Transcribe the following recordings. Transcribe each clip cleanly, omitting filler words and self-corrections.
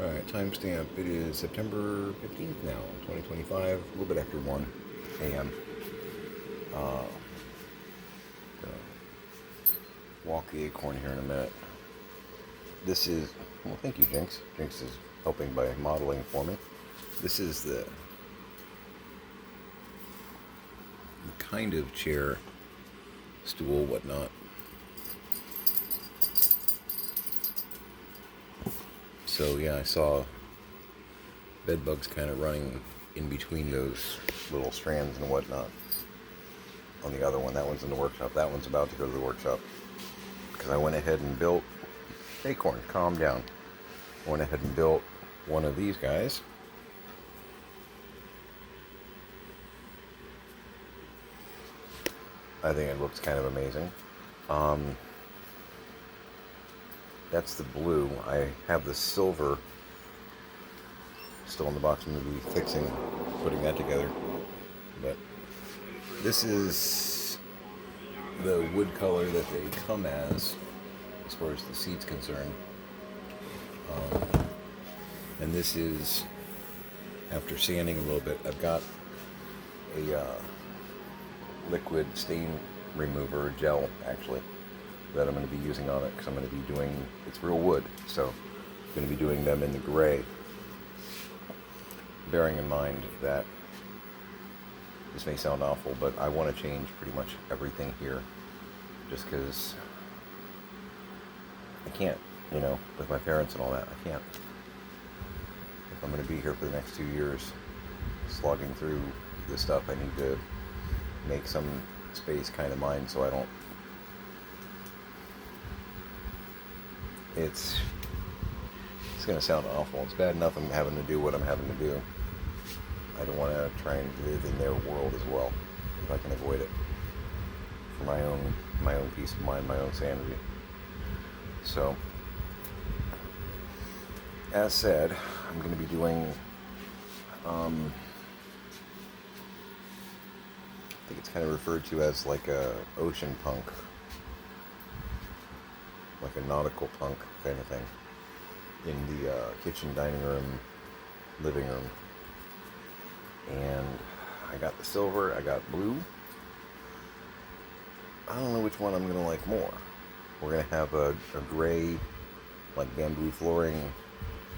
Alright, timestamp. It is September 15th now, 2025, a little bit after 1 a.m. Gonna walk the acorn here in a minute. This is, well, thank you, Jinx. Jinx is helping by modeling for me. This is the kind of chair, stool, whatnot. So yeah, I saw bed bugs kind of running in between those little strands and whatnot on the other one. That one's in the workshop. That one's about to go to the workshop. Because I went ahead and built, acorn, calm down. I went ahead and built one of these guys. I think it looks kind of amazing. That's the blue. I have the silver still in the box. I'm going to be fixing, putting that together. But this is the wood color that they come as far as the seat's concerned. And this is, after sanding a little bit, I've got a liquid stain remover gel, actually, that I'm going to be using on it, because I'm going to be doing, it's real wood, so I'm going to be doing them in the gray, bearing in mind that this may sound awful, but I want to change pretty much everything here, just because I can't, with my parents and all that, I can't. If I'm going to be here for the next 2 years, slogging through this stuff, I need to make some space kind of mine, so I don't, it's going to sound awful. It's bad enough I'm having to do what I'm having to do. I don't want to try and live in their world as well, if I can avoid it, for my own peace of mind, my own sanity. So, as said, I'm going to be doing, I think it's kind of referred to as like a ocean punk, like a nautical punk kind of thing, in the kitchen, dining room, living room. And I got the silver, I got blue. I don't know which one I'm going to like more. We're going to have a gray, like bamboo flooring,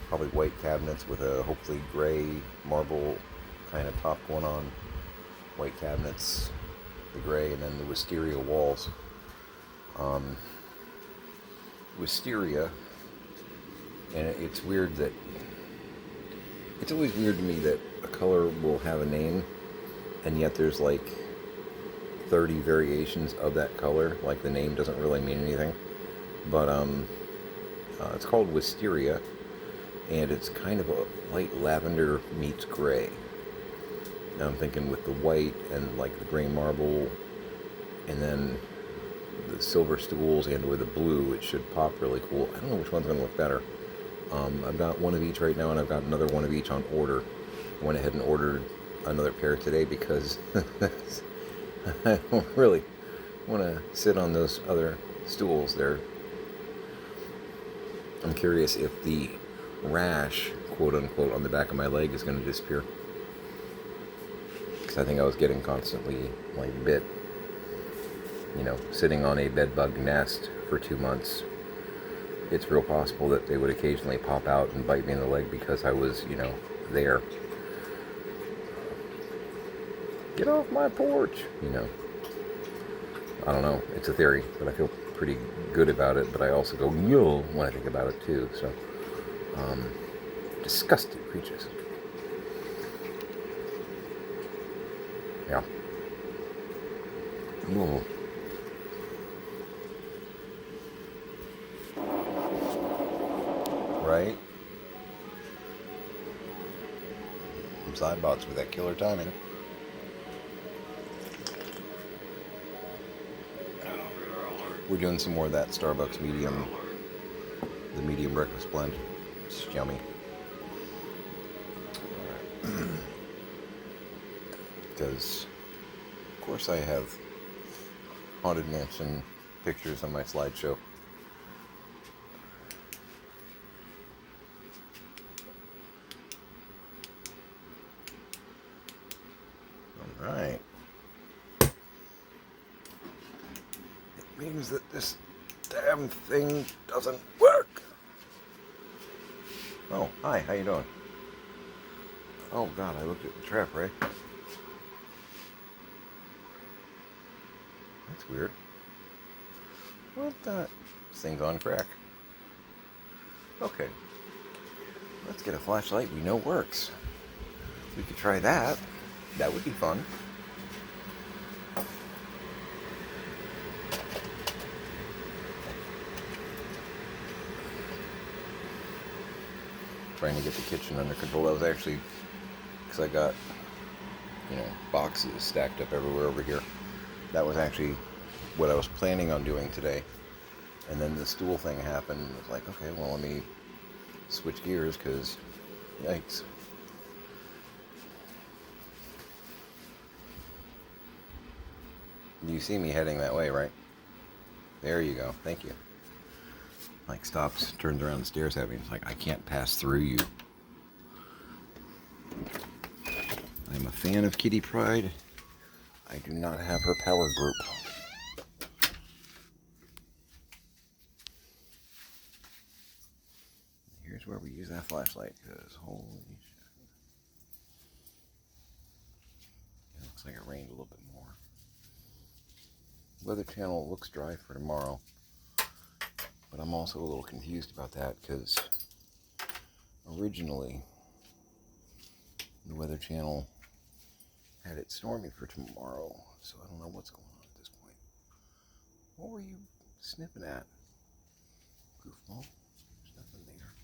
probably white cabinets with a hopefully gray marble kind of top going on. White cabinets, the gray, and then the wisteria walls. Wisteria, and it's weird that, it's always weird to me that a color will have a name, and yet there's like 30 variations of that color, like the name doesn't really mean anything. But it's called wisteria, and it's kind of a light lavender meets gray. Now I'm thinking with the white and like the gray marble, and then the silver stools and with the blue, it should pop really cool. I don't know which one's going to look better. I've got one of each right now, and I've got another one of each on order. I went ahead and ordered another pair today because I don't really want to sit on those other stools there. I'm curious if the rash, quote unquote, on the back of my leg is going to disappear. Because I think I was getting constantly like bit. Sitting on a bed bug nest for 2 months, it's real possible that they would occasionally pop out and bite me in the leg because I was, there. Get off my porch, I don't know. It's a theory, but I feel pretty good about it. But I also go, yo, when I think about it too. So, disgusting creatures. Yeah. Whoa. Right? Some Sidebots with that killer timing. We're doing some more of that Starbucks medium, the medium breakfast blend. It's yummy. Because, of course, I have Haunted Mansion pictures on my slideshow. means that this damn thing doesn't work. Oh, hi, how you doing? Oh God, I looked at the trap, Ray. That's weird. What the? This thing's on crack. Okay, let's get a flashlight we know works. We could try that. That would be fun. Trying to get the kitchen under control. That was actually because I got, boxes stacked up everywhere over here. That was actually what I was planning on doing today. And then the stool thing happened. I was like, okay, well, let me switch gears because, yikes. You see me heading that way, right? There you go. Thank you. Like stops, turns around the stairs at me. It's like, I can't pass through you. I'm a fan of Kitty Pryde. I do not have her power group. Here's where we use that flashlight, because holy shit. It looks like it rained a little bit more. Weather Channel looks dry for tomorrow, but I'm also a little confused about that, because originally the Weather Channel had it stormy for tomorrow, so I don't know what's going on at this point. What were you sniffing at, goofball? There's nothing there.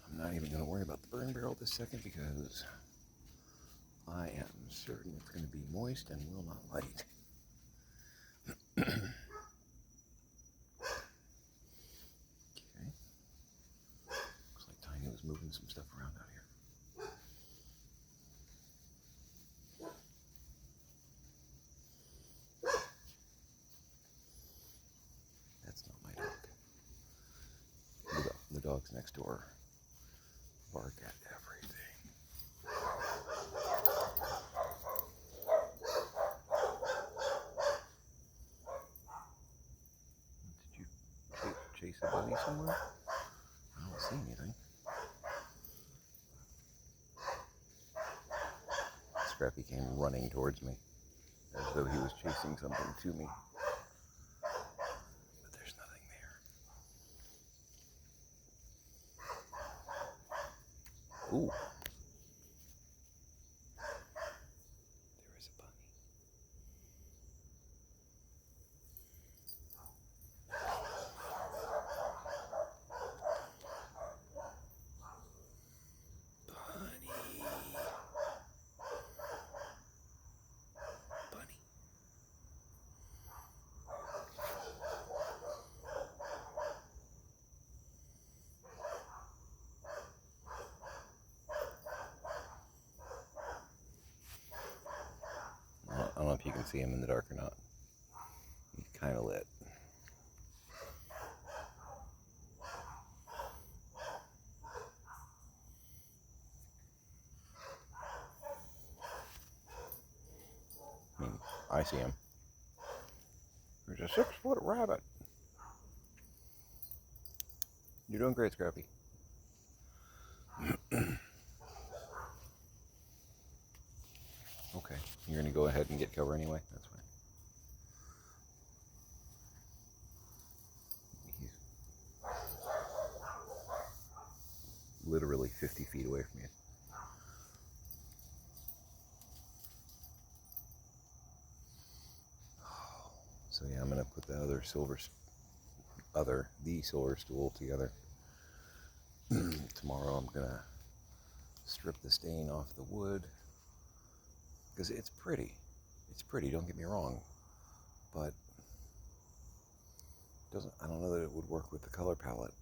I'm not even going to worry about the burn barrel this second because I am certain it's going to be moist and will not light. Okay. Looks like Tiny was moving some stuff around out here. That's not my dog. The dogs next door bark at everything. Did you chase a bunny somewhere? I don't see anything. Scrappy came running towards me as though he was chasing something to me. But there's nothing there. Ooh. There is a bunny. Bunny. I don't know if you can see him in the dark or not. He's kind of lit. I mean, I see him. There's a 6-foot rabbit. You're doing great, Scrappy. Okay, you're gonna go ahead and get cover anyway? That's fine. He's literally 50 feet away from you. So yeah, I'm gonna put the silver stool together. Tomorrow I'm gonna strip the stain off the wood because it's pretty. It's pretty, don't get me wrong, but I don't know that it would work with the color palette.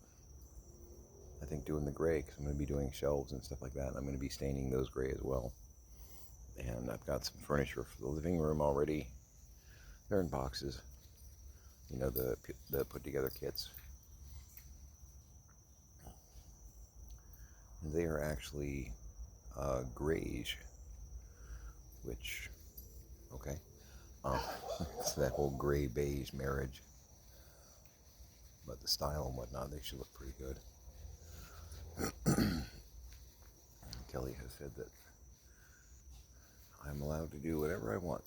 I think doing the gray, because I'm going to be doing shelves and stuff like that, and I'm going to be staining those gray as well. And I've got some furniture for the living room already. They're in boxes, the put together kits. They are actually grayish, which Okay? It's that whole gray beige marriage. But the style and whatnot, they should look pretty good. Kelly has said that I'm allowed to do whatever I want.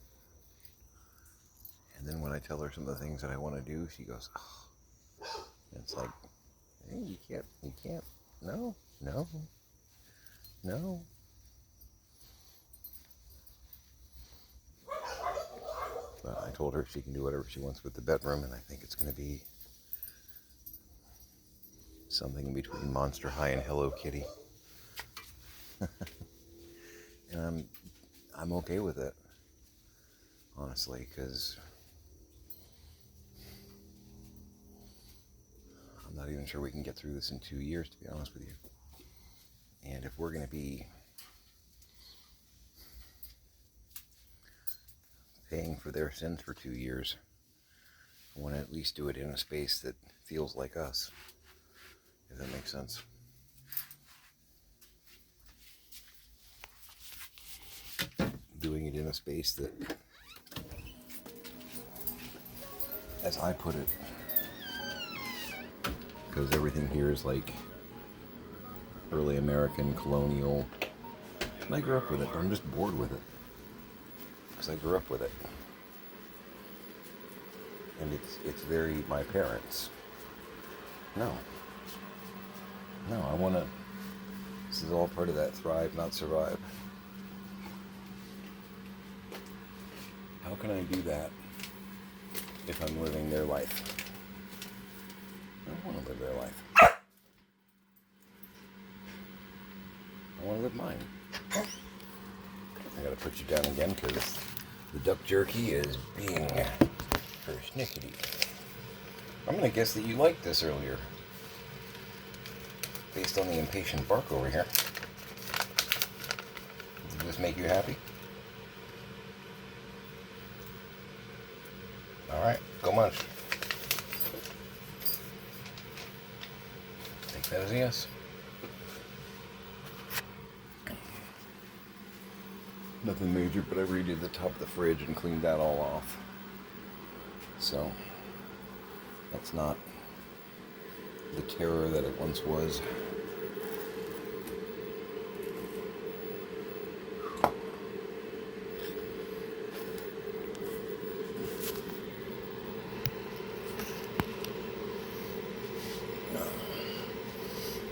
And then when I tell her some of the things that I want to do, she goes, oh. And it's like, hey, you can't, no. But I told her she can do whatever she wants with the bedroom, and I think it's going to be something between Monster High and Hello Kitty. And I'm okay with it, honestly, because I'm not even sure we can get through this in 2 years, to be honest with you. And if we're going to be paying for their sins for 2 years, I want to at least do it in a space that feels like us, if that makes sense. Doing it in a space that, as I put it, because everything here is like early American, colonial, and I grew up with it, but I'm just bored with it, because I grew up with it. And it's very my parents. No, I want to, this is all part of that thrive, not survive. How can I do that if I'm living their life? I don't want to live their life. I want to live mine. I gotta put you down again because the duck jerky is being persnickety. I'm gonna guess that you liked this earlier, based on the impatient bark over here. Did this make you happy? Alright, go munch. Take that as a yes. Nothing major, but I redid the top of the fridge and cleaned that all off. So, that's not the terror that it once was.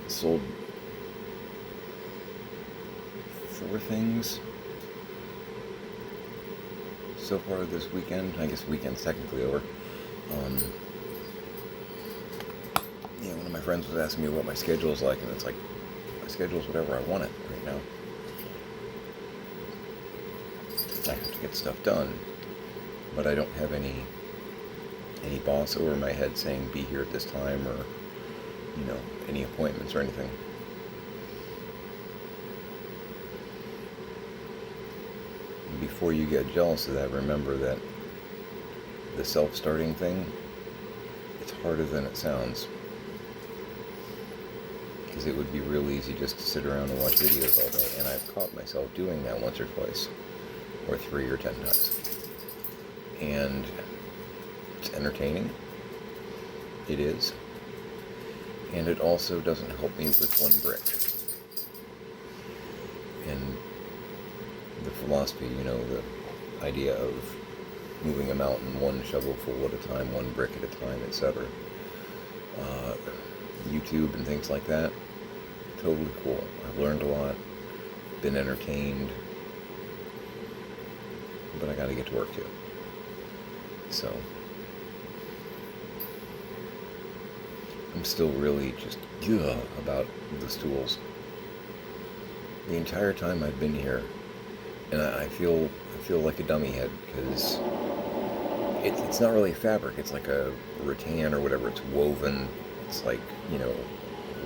Sold 4 things so far this weekend. I guess the weekend's technically over. One of my friends was asking me what my schedule is like, and it's like, my schedule is whatever I want it right now. I have to get stuff done, but I don't have any boss over my head saying be here at this time, or any appointments or anything. And before you get jealous of that, remember that the self-starting thing, it's harder than it sounds. Because it would be real easy just to sit around and watch videos all day, and I've caught myself doing that once or twice, or 3 or 10 times. And it's entertaining. It is. And it also doesn't help me with one brick. And the philosophy, the idea of moving a mountain one shovelful at a time, one brick at a time, etc. YouTube and things like that, totally cool. I've learned a lot, been entertained, but I gotta get to work too. So, I'm still really just about the stools. The entire time I've been here, and I feel like a dummy head, because it's not really fabric. It's like a rattan or whatever. It's woven. It's like,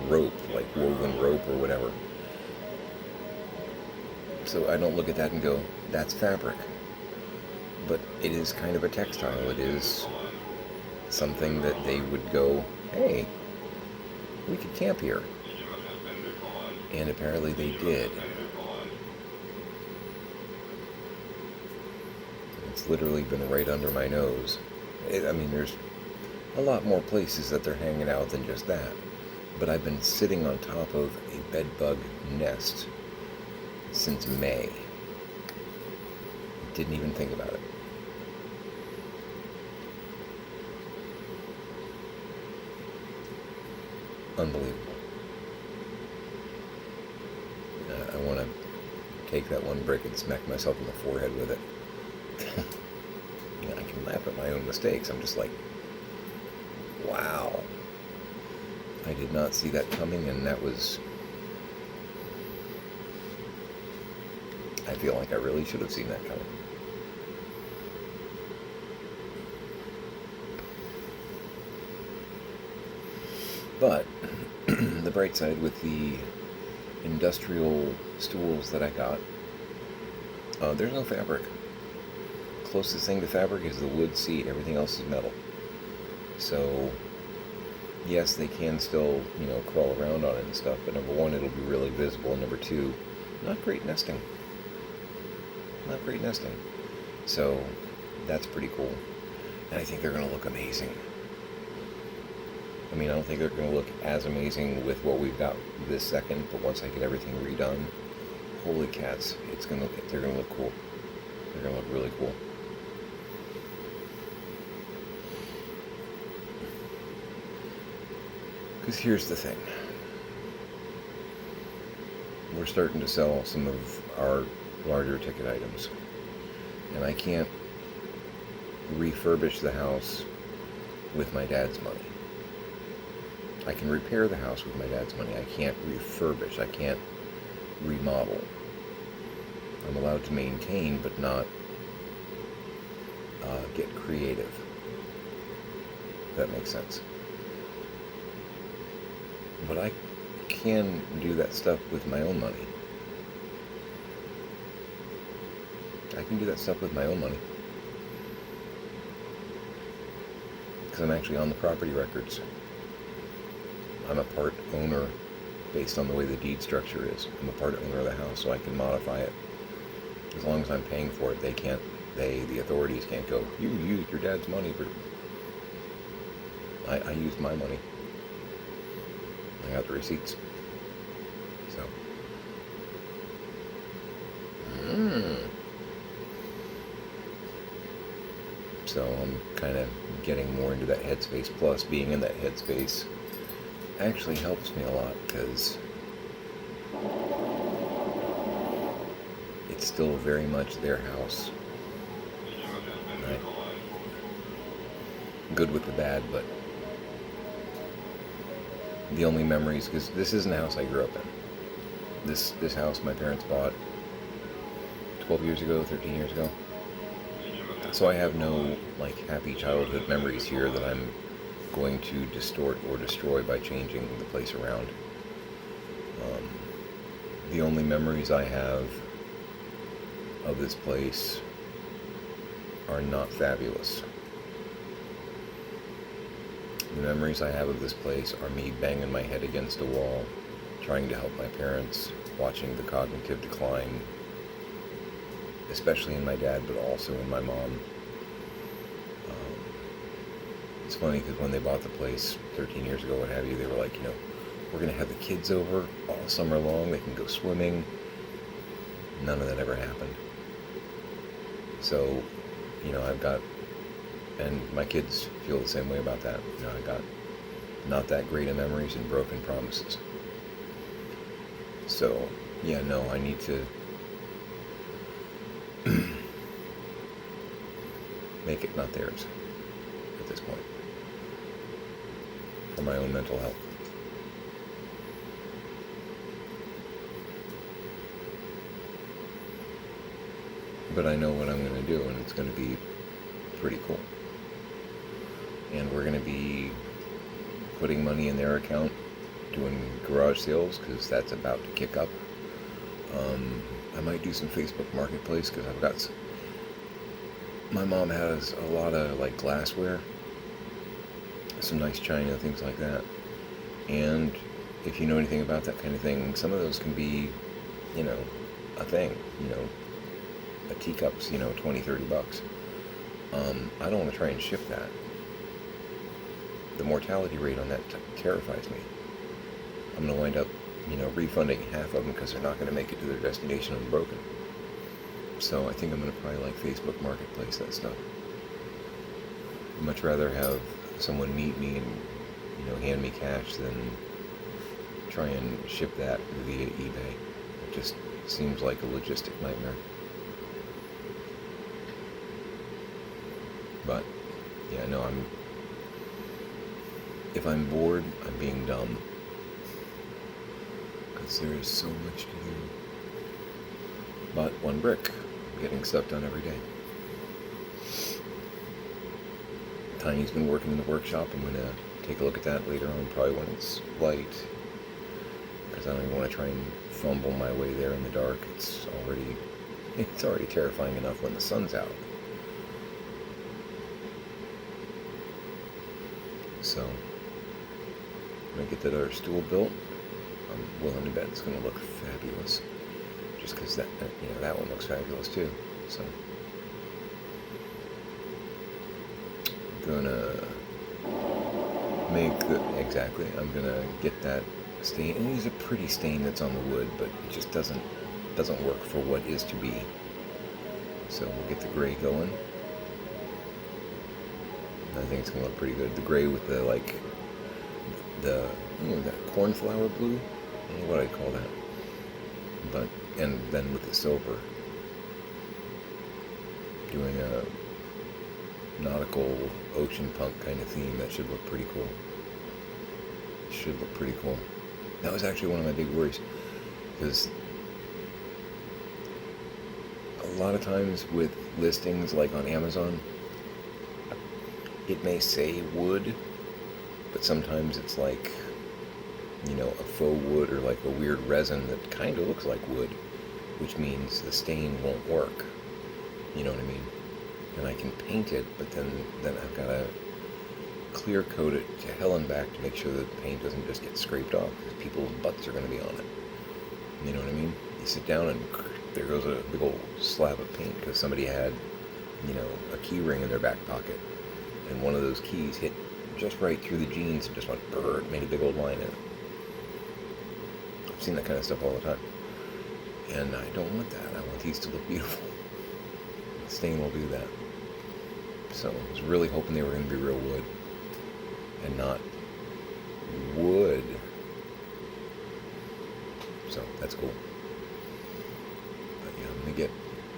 rope, like woven rope or whatever. So I don't look at that and go, that's fabric. But it is kind of a textile. It is something that they would go, hey, we could camp here. And apparently they did. literally been right under my nose. I mean, there's a lot more places that they're hanging out than just that. But I've been sitting on top of a bed bug nest since May. Didn't even think about it. Unbelievable. I want to take that one brick and smack myself in the forehead with it. I can laugh at my own mistakes. I'm just like, wow. I did not see that coming, and that was... I feel like I really should have seen that coming. But the bright side with the industrial stools that I got, there's no fabric. Closest thing to fabric is the wood seat. Everything else is metal. So, yes, they can still, crawl around on it and stuff, but number one, it'll be really visible, and number two, not great nesting. Not great nesting. So, that's pretty cool. And I think they're going to look amazing. I mean, I don't think they're going to look as amazing with what we've got this second, but once I get everything redone, holy cats, they're going to look cool. They're going to look really cool. Because here's the thing. We're starting to sell some of our larger ticket items. And I can't refurbish the house with my dad's money. I can repair the house with my dad's money. I can't refurbish. I can't remodel. I'm allowed to maintain, but not get creative. If that makes sense. But I can do that stuff with my own money. I can do that stuff with my own money. Because I'm actually on the property records. I'm a part owner based on the way the deed structure is. I'm a part owner of the house, so I can modify it. As long as I'm paying for it, the authorities can't go, you used your dad's money for... I used my money. I got the receipts. So. So I'm kind of getting more into that headspace. Plus, being in that headspace actually helps me a lot because it's still very much their house. Right? Good with the bad, but the only memories, because this isn't a house I grew up in. This house my parents bought 12 years ago, 13 years ago. So I have no happy childhood memories here that I'm going to distort or destroy by changing the place around. The only memories I have of this place are not fabulous. The memories I have of this place are me banging my head against a wall, trying to help my parents, watching the cognitive decline, especially in my dad, but also in my mom. It's funny because when they bought the place 13 years ago, what have you, they were like, we're going to have the kids over all summer long. They can go swimming. None of that ever happened. So, I've got, and my kids feel the same way about that. I got not that great of memories and broken promises. So, yeah, no, I need to make it not theirs at this point. For my own mental health. But I know what I'm going to do, and it's going to be pretty cool. And we're going to be putting money in their account, doing garage sales, because that's about to kick up. I might do some Facebook Marketplace, because I've got my mom has a lot of glassware, some nice china, things like that. And if you know anything about that kind of thing, some of those can be, a thing, a teacup's, $20, $30. I don't want to try and ship that. The mortality rate on that terrifies me. I'm going to wind up, refunding half of them because they're not going to make it to their destination unbroken. So I think I'm going to probably Facebook Marketplace that stuff. I'd much rather have someone meet me and, hand me cash than try and ship that via eBay. It just seems like a logistic nightmare. But, yeah, no, if I'm bored, I'm being dumb. Because there is so much to do. But one brick, I'm getting stuff done every day. Tiny's been working in the workshop. I'm going to take a look at that later on, probably when it's light. Because I don't even want to try and fumble my way there in the dark. It's already terrifying enough when the sun's out. So, when I get that other stool built, I'm willing to bet it's going to look fabulous. Just because that one looks fabulous too. So, I'm gonna get that stain. And it is a pretty stain that's on the wood, but it just doesn't work for what is to be. So we'll get the gray going. I think it's gonna look pretty good. The gray with the that cornflower blue. I don't know what I'd call that. But and then with the silver, doing a nautical ocean punk kind of theme. That should look pretty cool. That was actually one of my big worries, because a lot of times with listings like on Amazon, it may say wood, but sometimes it's like, a faux wood or like a weird resin that kind of looks like wood, which means the stain won't work. You know what I mean? And I can paint it, but then I've got to clear coat it to hell and back to make sure that the paint doesn't just get scraped off, because people's butts are going to be on it. You know what I mean? You sit down and there goes a big old slab of paint because somebody had, a key ring in their back pocket, and one of those keys hit just right through the jeans and just went brrr, made a big old line in it. I've seen that kind of stuff all the time. And I don't want that. I want these to look beautiful. The stain will do that. So I was really hoping they were going to be real wood and not wood. So that's cool. But yeah, I'm going to get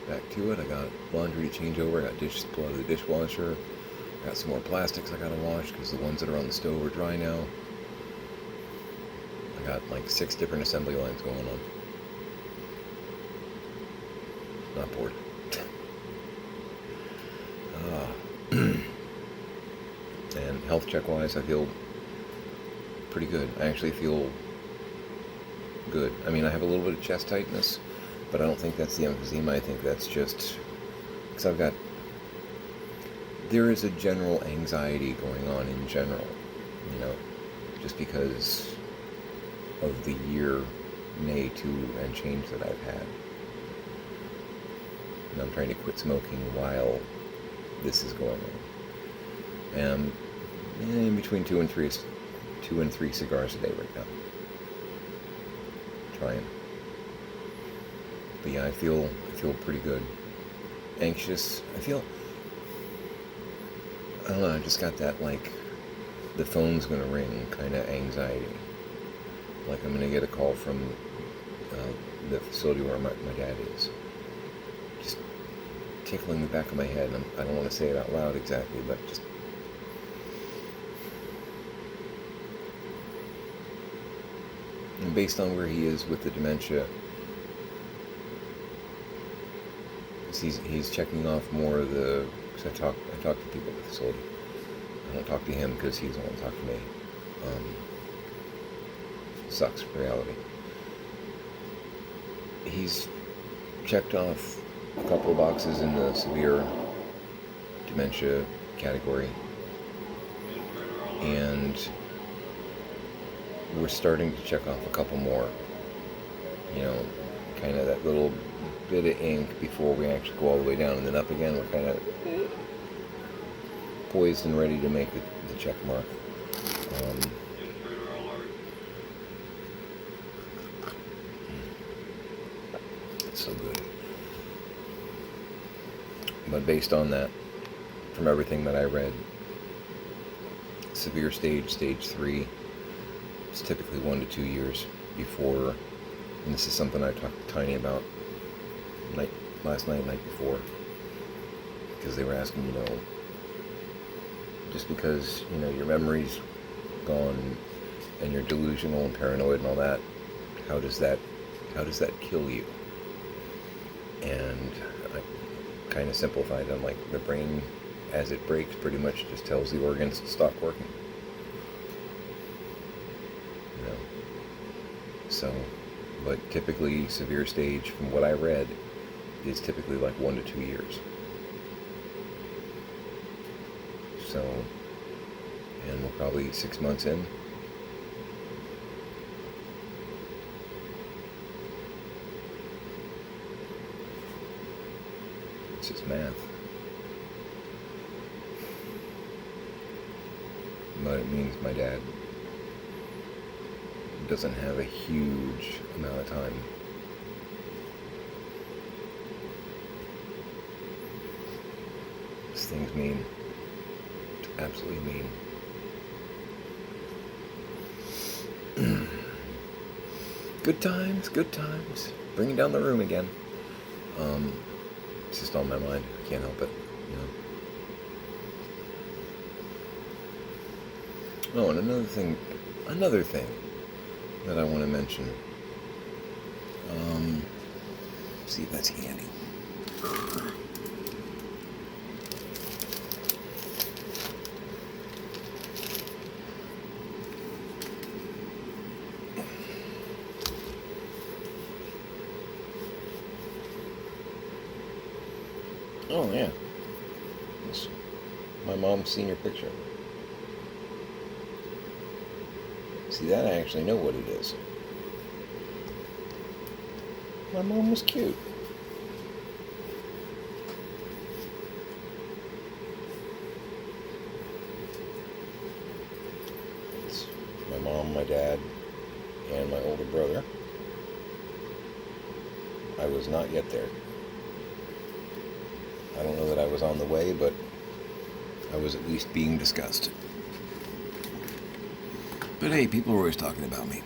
back to it. I got laundry to change over. I got dishes to pull out of the dishwasher. I got some more plastics I got to wash because the ones that are on the stove are dry now. I got like 6 different assembly lines going on. Not bored. And health check wise, I feel pretty good. I actually feel good. I mean, I have a little bit of chest tightness, but I don't think that's the emphysema. I think that's just because there is a general anxiety going on in general, just because of the year, nay, 2 and change that I've had. And I'm trying to quit smoking while this is going on. And in between 2 and 3 cigars a day right now. Trying. But yeah, I feel pretty good. Anxious. I don't know, I just got that, like, the phone's gonna ring kind of anxiety. Like I'm gonna get a call from the facility where my dad is. Just tickling the back of my head. And I don't want to say it out loud exactly, but just... And based on where he is with the dementia, he's checking off more of the... Because I talk to people at the facility. I don't talk to him because he's the one to talk to me. Sucks, reality. He's checked off a couple of boxes in the severe dementia category, and we're starting to check off a couple more. Kind of that little bit of ink before we actually go all the way down and then up again. We're kind of poised and ready to make the check mark. It's so good. But based on that, from everything that I read, severe stage 3, it's typically 1 to 2 years before, and this is something I talked to Tiny about last night, night before, because they were asking, just because, your memory's gone and you're delusional and paranoid and all that, how does that kill you? And I kind of simplified it. I'm like, the brain, as it breaks, pretty much just tells the organs to stop working. So, but typically severe stage, from what I read, is typically like 1 to 2 years. So, and we're probably 6 months in. It's just math. But it means my dad doesn't have a huge amount of time. This thing's mean. It's absolutely mean. Good times, good times. Bringing down the room again. It's just on my mind. I can't help it, Oh, and another thing that I want to mention. See if that's handy. Oh yeah, it's my mom's senior picture. See, that I actually know what it is. My mom was cute. It's my mom, my dad, and my older brother. I was not yet there. I don't know that I was on the way, but I was at least being discussed. But hey, people are always talking about me.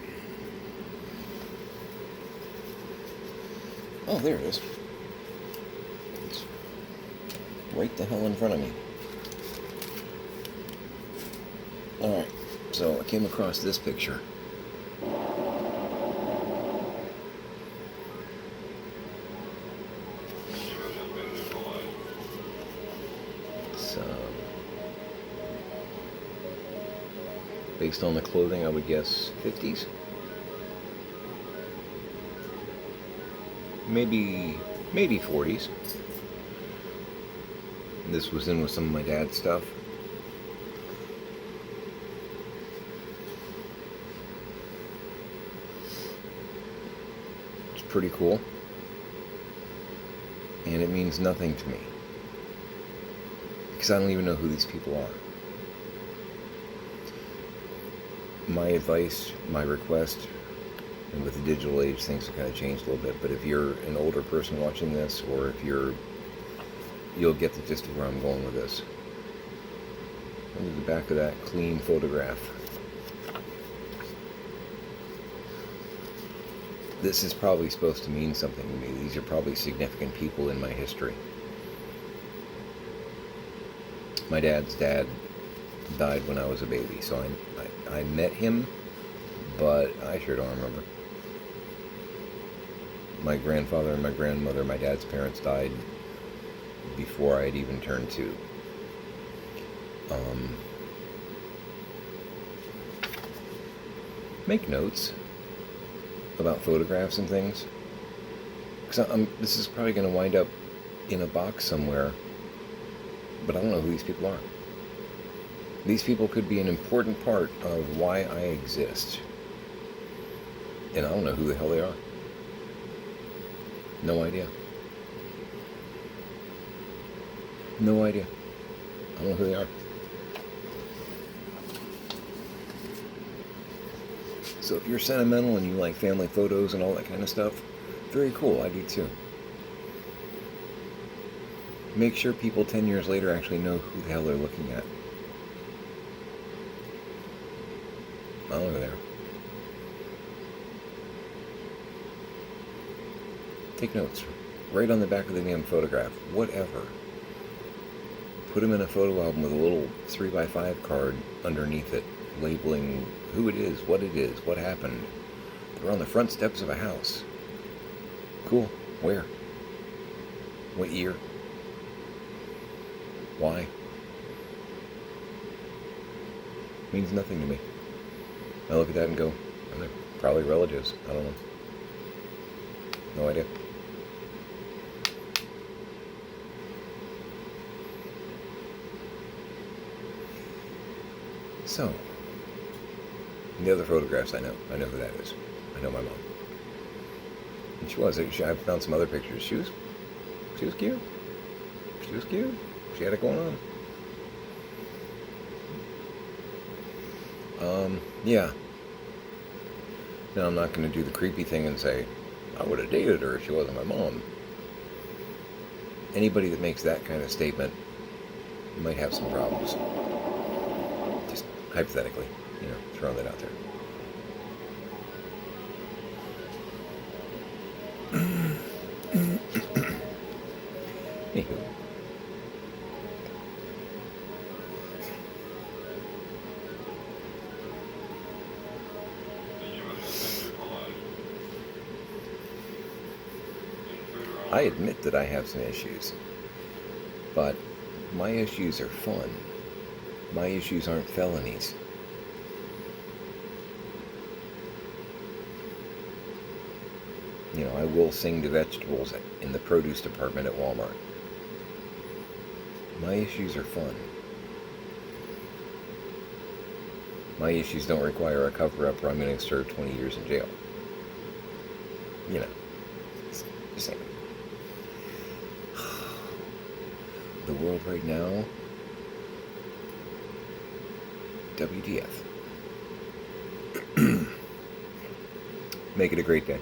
Oh, there it is. It's right the hell in front of me. Alright, so I came across this picture. It's, based on the clothing, I would guess 50s. Maybe 40s. This was in with some of my dad's stuff. It's pretty cool. And it means nothing to me. Because I don't even know who these people are. My advice, my request, and with the digital age, things have kind of changed a little bit, but if you're an older person watching this, or if you'll get the gist of where I'm going with this. Look at the back of that clean photograph. This is probably supposed to mean something to me. These are probably significant people in my history. My dad's dad died when I was a baby, so I met him, but I sure don't remember. My grandfather and my grandmother, my dad's parents, died before I had even turned 2. Make notes about photographs and things, because this is probably going to wind up in a box somewhere, but I don't know who these people are. These people could be an important part of why I exist, and I don't know who the hell they are. No idea. No idea. I don't know who they are. So if you're sentimental and you like family photos and all that kind of stuff, very cool. I do too. Make sure people 10 years later actually know who the hell they're looking at. Oh, look there. Take notes. Right on the back of the damn photograph. Whatever. Put them in a photo album with a little 3x5 card underneath it, labeling who it is, what happened. They're on the front steps of a house. Cool. Where? What year? Why? Means nothing to me. I look at that and go, they're probably relatives. I don't know. No idea. So, the other photographs I know who that is. I know my mom. And she was. I found some other pictures. She was cute. She was cute. She had it going on. Yeah. Now, I'm not going to do the creepy thing and say, I would have dated her if she wasn't my mom. Anybody that makes that kind of statement might have some problems. Just hypothetically, throwing that out there. Anywho. I admit that I have some issues, but my issues are fun. My issues aren't felonies. I will sing to vegetables in the produce department at Walmart. My issues are fun. My issues don't require a cover-up or I'm going to serve 20 years in jail. Just saying. The world right now, WTF. Make it a great day.